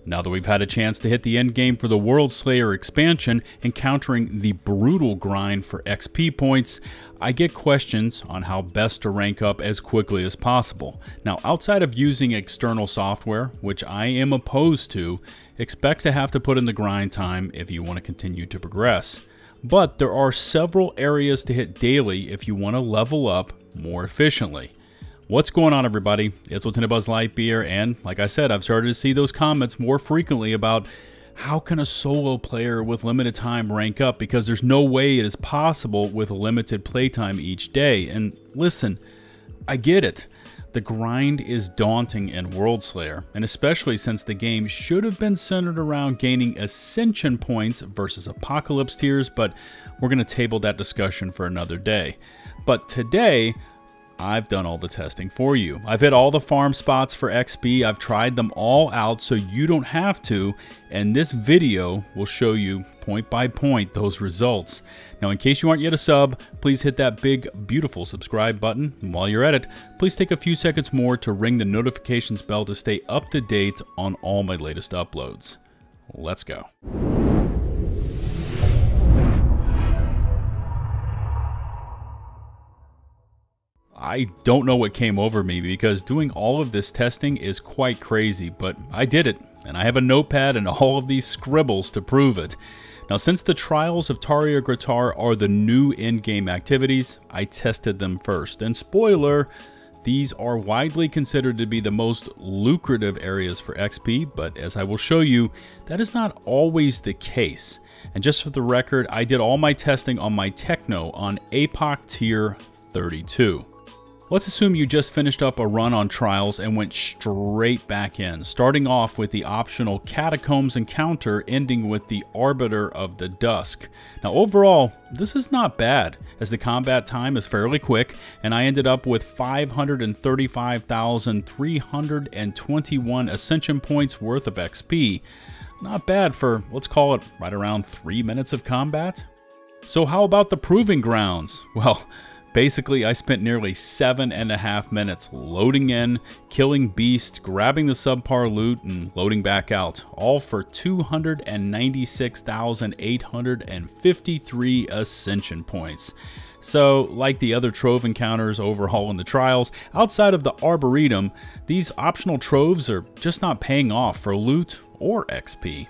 Now that we've had a chance to hit the end game for the Worldslayer expansion, encountering the brutal grind for XP points, I get questions on how best to rank up as quickly as possible. Now, outside of using external software, which I am opposed to, expect to have to put in the grind time if you want to continue to progress. But there are several areas to hit daily if you want to level up more efficiently. What's going on, everybody? It's LtBuzzLitebeer, and like I said, I've started to see those comments more frequently about how can a solo player with limited time rank up, because there's no way it is possible with limited playtime each day. And listen, I get it. The grind is daunting in Worldslayer, and especially since the game should have been centered around gaining Ascension Points versus Apocalypse tiers, but we're going to table that discussion for another day. But today, I've done all the testing for you. I've hit all the farm spots for XP, I've tried them all out so you don't have to, and this video will show you point by point those results. Now, in case you aren't yet a sub, please hit that big, beautiful subscribe button. And while you're at it, please take a few seconds more to ring the notifications bell to stay up to date on all my latest uploads. Let's go. I don't know what came over me, because doing all of this testing is quite crazy, but I did it, and I have a notepad and all of these scribbles to prove it. Now, since the trials of Tartarus are the new in-game activities, I tested them first. And spoiler, these are widely considered to be the most lucrative areas for XP, but as I will show you, that is not always the case. And just for the record, I did all my testing on my Techno on APOC tier 32. Let's assume you just finished up a run on Trials and went straight back in, starting off with the optional Catacombs Encounter, ending with the Arbiter of the Dusk. Now, overall, this is not bad, as the combat time is fairly quick, and I ended up with 535,321 Ascension Points worth of XP. Not bad for, let's call it, right around 3 minutes of combat. So how about the Proving Grounds? Well, basically, I spent nearly 7.5 minutes loading in, killing beasts, grabbing the subpar loot, and loading back out, all for 296,853 Ascension Points. So, like the other Trove encounters overhaul in the Trials, outside of the Arboretum, these optional Troves are just not paying off for loot or XP.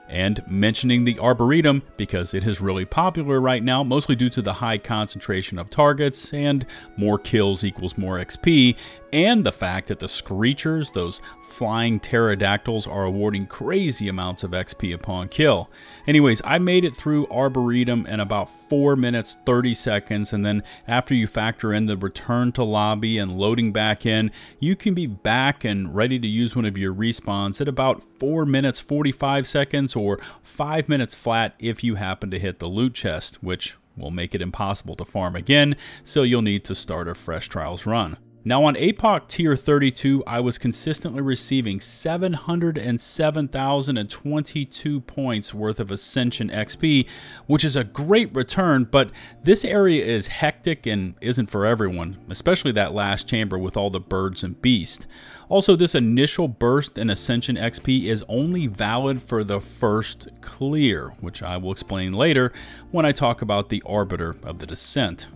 And mentioning the Arboretum, because it is really popular right now, mostly due to the high concentration of targets, and more kills equals more XP, and the fact that the Screechers, those flying pterodactyls, are awarding crazy amounts of XP upon kill. Anyways, I made it through Arboretum in about 4 minutes 30 seconds, and then after you factor in the return to lobby and loading back in, you can be back and ready to use one of your respawns at about 4 minutes 45 seconds, or 5 minutes flat if you happen to hit the loot chest, which will make it impossible to farm again, so you'll need to start a fresh Trials run. Now, on APOC tier 32, I was consistently receiving 707,022 points worth of Ascension XP, which is a great return, but this area is hectic and isn't for everyone, especially that last chamber with all the birds and beasts. Also, this initial burst in Ascension XP is only valid for the first clear, which I will explain later when I talk about the Arbiter of the Descent.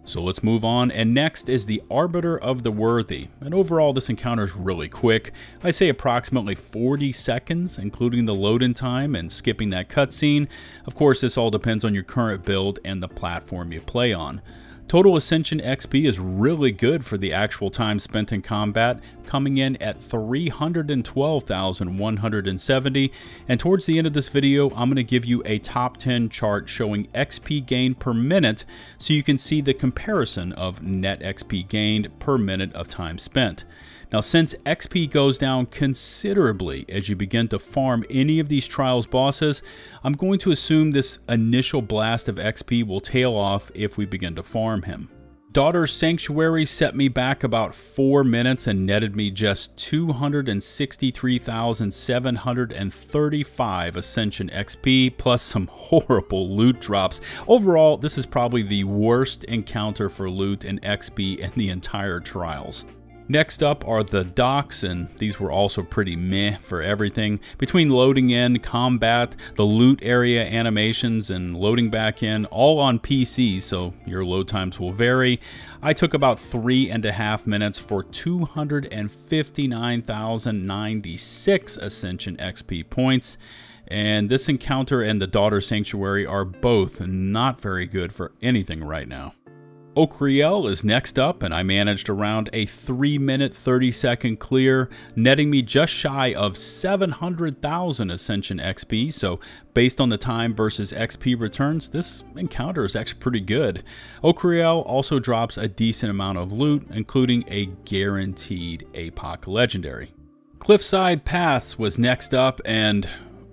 So let's move on, and next is the Arbiter of the Worthy. And overall, this encounter is really quick. I say approximately 40 seconds, including the load-in time and skipping that cutscene. Of course, this all depends on your current build and the platform you play on. Total Ascension XP is really good for the actual time spent in combat, coming in at 312,170, and towards the end of this video, I'm going to give you a top 10 chart showing XP gained per minute so you can see the comparison of net XP gained per minute of time spent. Now, since XP goes down considerably as you begin to farm any of these Trials bosses, I'm going to assume this initial blast of XP will tail off if we begin to farm him. Daughter's Sanctuary set me back about 4 minutes and netted me just 263,735 Ascension XP plus some horrible loot drops. Overall, this is probably the worst encounter for loot and XP in the entire Trials. Next up are the docks, and these were also pretty meh for everything. Between loading in, combat, the loot area animations, and loading back in, all on PC, so your load times will vary. I took about 3.5 minutes for 259,096 Ascension XP points. And this encounter and the Daughter Sanctuary are both not very good for anything right now. Okriel is next up, and I managed around a 3-minute 30-second clear, netting me just shy of 700,000 Ascension XP, so based on the time versus XP returns, this encounter is actually pretty good. Okriel also drops a decent amount of loot, including a guaranteed APOC Legendary. Cliffside Paths was next up, and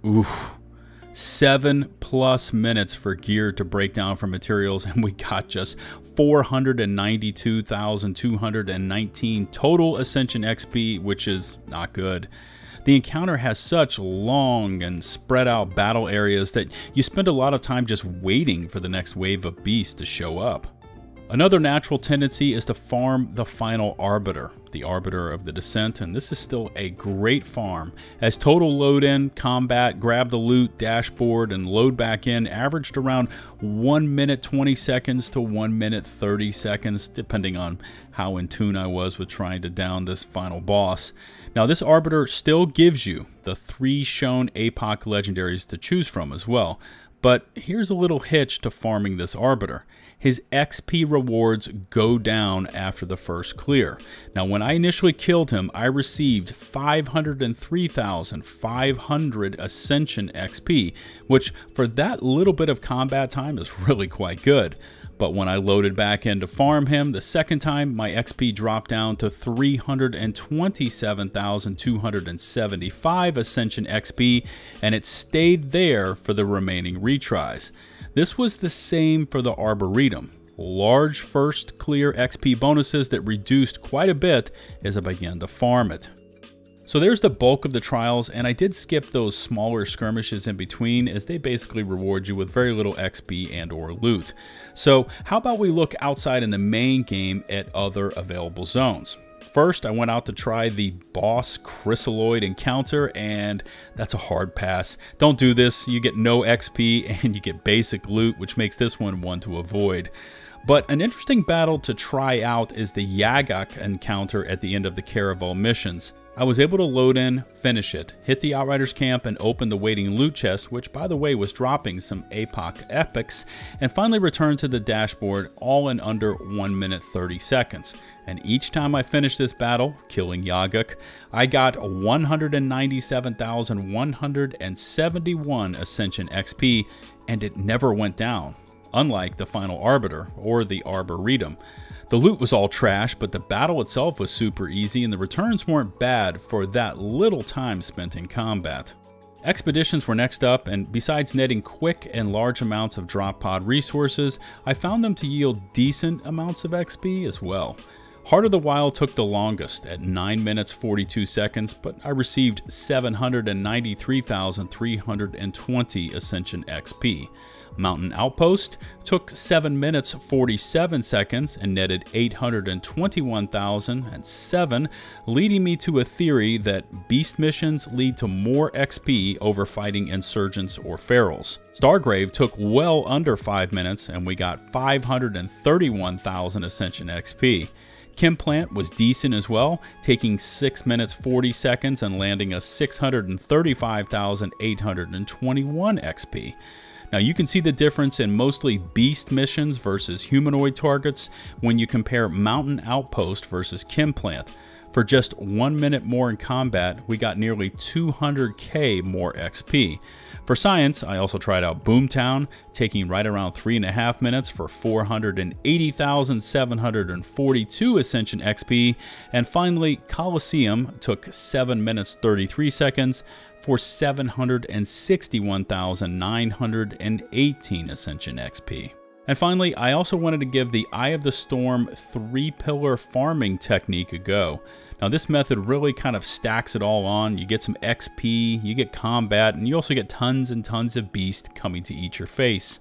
oof. 7+ minutes for gear to break down for materials, and we got just 492,219 total Ascension XP, which is not good. The encounter has such long and spread out battle areas that you spend a lot of time just waiting for the next wave of beasts to show up. Another natural tendency is to farm the final Arbiter, the Arbiter of the Descent, and this is still a great farm, as total load in, combat, grab the loot, dashboard, and load back in averaged around 1 minute 20 seconds to 1 minute 30 seconds, depending on how in tune I was with trying to down this final boss. Now this Arbiter still gives you the 3 shown APOC legendaries to choose from as well, but here's a little hitch to farming this Arbiter. His XP rewards go down after the first clear. Now when I initially killed him, I received 503,500 Ascension XP, which for that little bit of combat time is really quite good. But when I loaded back in to farm him the second time, my XP dropped down to 327,275 Ascension XP, and it stayed there for the remaining retries. This was the same for the Arboretum. Large first clear XP bonuses that reduced quite a bit as I began to farm it. So there's the bulk of the trials, and I did skip those smaller skirmishes in between, as they basically reward you with very little XP and or loot. So how about we look outside in the main game at other available zones? First, I went out to try the boss Chrysaloid encounter, and that's a hard pass. Don't do this. You get no XP and you get basic loot, which makes this one to avoid. But an interesting battle to try out is the Yagak encounter at the end of the Caravel missions. I was able to load in, finish it, hit the Outriders camp, and open the waiting loot chest, which by the way was dropping some APOC epics, and finally returned to the dashboard all in under 1 minute 30 seconds. And each time I finished this battle, killing Yagak, I got 197,171 Ascension XP, and it never went down, unlike the final Arbiter or the Arboretum. The loot was all trash, but the battle itself was super easy, and the returns weren't bad for that little time spent in combat. Expeditions were next up, and besides netting quick and large amounts of drop pod resources, I found them to yield decent amounts of XP as well. Heart of the Wild took the longest at 9 minutes 42 seconds, but I received 793,320 Ascension XP. Mountain Outpost took 7 minutes 47 seconds and netted 821,007, leading me to a theory that beast missions lead to more XP over fighting insurgents or ferals. Stargrave took well under 5 minutes, and we got 531,000 Ascension XP. Kimplant was decent as well, taking 6 minutes 40 seconds and landing us 635,821 XP. Now you can see the difference in mostly beast missions versus humanoid targets when you compare Mountain Outpost versus Kimplant. For just 1 minute more in combat, we got nearly 200k more XP. For science, I also tried out Boomtown, taking right around 3.5 minutes for 480,742 Ascension XP, and finally Coliseum took 7 minutes 33 seconds for 761,918 Ascension XP. And finally, I also wanted to give the Eye of the Storm 3-pillar farming technique a go. Now this method really kind of stacks it all on. You get some XP, you get combat, and you also get tons and tons of beasts coming to eat your face.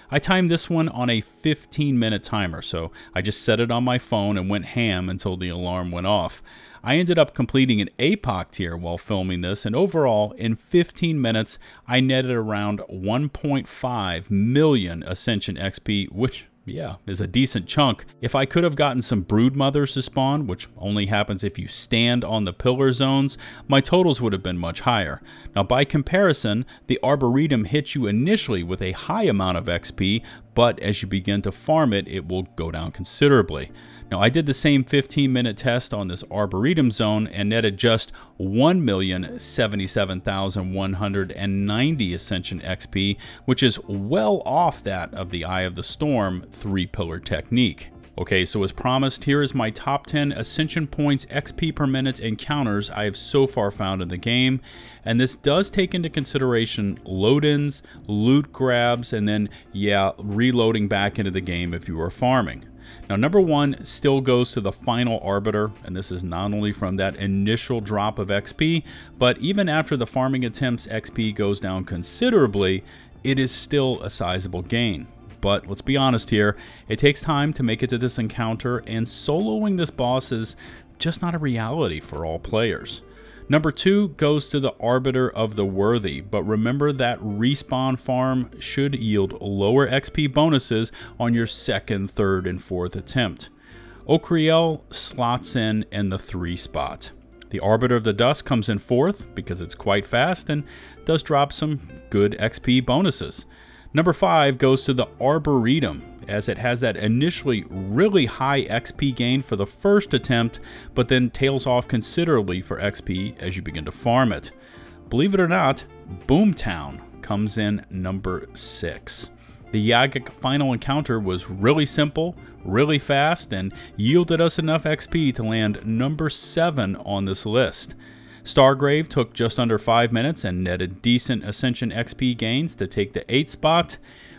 I timed this one on a 15-minute timer, so I just set it on my phone and went ham until the alarm went off. I ended up completing an APOC tier while filming this, and overall, in 15 minutes, I netted around 1.5 million Ascension XP, which, yeah, is a decent chunk. If I could have gotten some brood mothers to spawn, which only happens if you stand on the pillar zones, my totals would have been much higher. Now, by comparison, the Arboretum hits you initially with a high amount of XP, but as you begin to farm it, it will go down considerably. Now, I did the same 15-minute test on this Arboretum zone and netted just 1,077,190 Ascension XP, which is well off that of the Eye of the Storm 3-pillar technique. Okay, so as promised, here is my top 10 Ascension Points XP per minute encounters I have so far found in the game, and this does take into consideration load-ins, loot grabs, and then, yeah, reloading back into the game if you are farming. Now, number 1 still goes to the final Arbiter, and this is not only from that initial drop of XP, but even after the farming attempts XP goes down considerably, it is still a sizable gain. But let's be honest here, it takes time to make it to this encounter, and soloing this boss is just not a reality for all players. Number 2 goes to the Arbiter of the Worthy, but remember that respawn farm should yield lower XP bonuses on your second, third, and fourth attempt. Okriel slots in the 3 spot. The Arbiter of the Dusk comes in 4th because it's quite fast and does drop some good XP bonuses. Number 5 goes to the Arboretum, as it has that initially really high XP gain for the first attempt, but then tails off considerably for XP as you begin to farm it. Believe it or not, Boomtown comes in number 6. The Yagak final encounter was really simple, really fast, and yielded us enough XP to land number 7 on this list. Stargrave took just under 5 minutes and netted decent Ascension XP gains to take the 8th spot.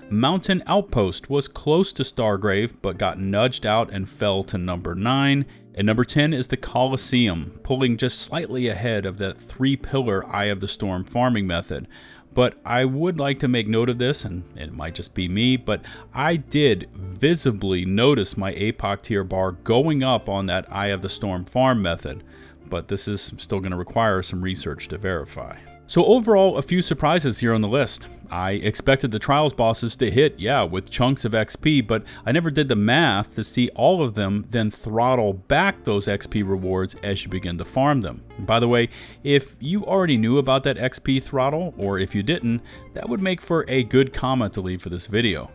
Mountain Outpost was close to Stargrave, but got nudged out and fell to number 9. And number 10 is the Colosseum, pulling just slightly ahead of that 3-pillar Eye of the Storm farming method. But I would like to make note of this, and it might just be me, but I did visibly notice my APOC tier bar going up on that Eye of the Storm farm method. But this is still going to require some research to verify. So overall, a few surprises here on the list. I expected the Trials bosses to hit, yeah, with chunks of XP, but I never did the math to see all of them then throttle back those XP rewards as you begin to farm them. And by the way, if you already knew about that XP throttle, or if you didn't, that would make for a good comment to leave for this video.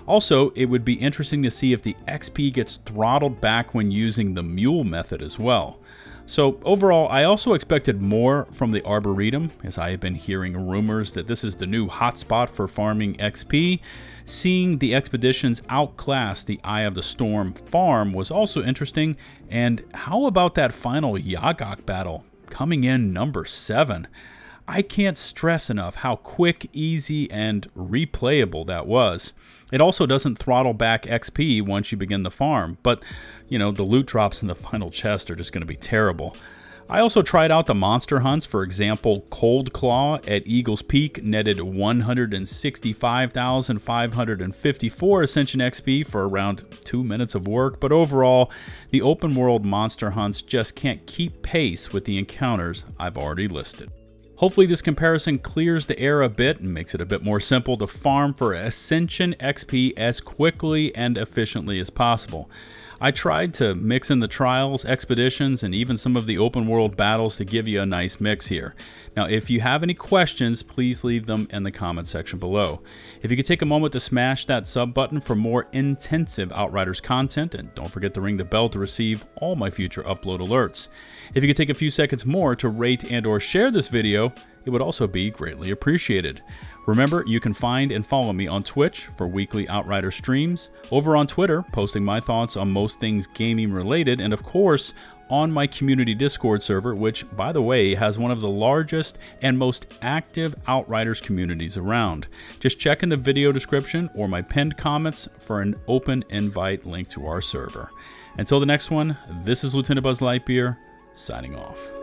Also, it would be interesting to see if the XP gets throttled back when using the mule method as well. So overall, I also expected more from the Arboretum, as I have been hearing rumors that this is the new hotspot for farming XP. Seeing the expeditions outclass the Eye of the Storm farm was also interesting, and how about that final Yagak battle coming in number 7? I can't stress enough how quick, easy, and replayable that was. It also doesn't throttle back XP once you begin the farm, but, you know, the loot drops in the final chest are just going to be terrible. I also tried out the monster hunts. For example, Cold Claw at Eagle's Peak netted 165,554 Ascension XP for around 2 minutes of work, but overall, the open world monster hunts just can't keep pace with the encounters I've already listed. Hopefully this comparison clears the air a bit and makes it a bit more simple to farm for Ascension XP as quickly and efficiently as possible. I tried to mix in the trials, expeditions, and even some of the open world battles to give you a nice mix here. Now, if you have any questions, please leave them in the comment section below. If you could take a moment to smash that sub button for more intensive Outriders content, and don't forget to ring the bell to receive all my future upload alerts. If you could take a few seconds more to rate and or share this video, it would also be greatly appreciated. Remember, you can find and follow me on Twitch for weekly Outrider streams, over on Twitter, posting my thoughts on most things gaming related, and of course, on my community Discord server, which, by the way, has one of the largest and most active Outriders communities around. Just check in the video description or my pinned comments for an open invite link to our server. Until the next one, this is LtBuzzLitebeer, signing off.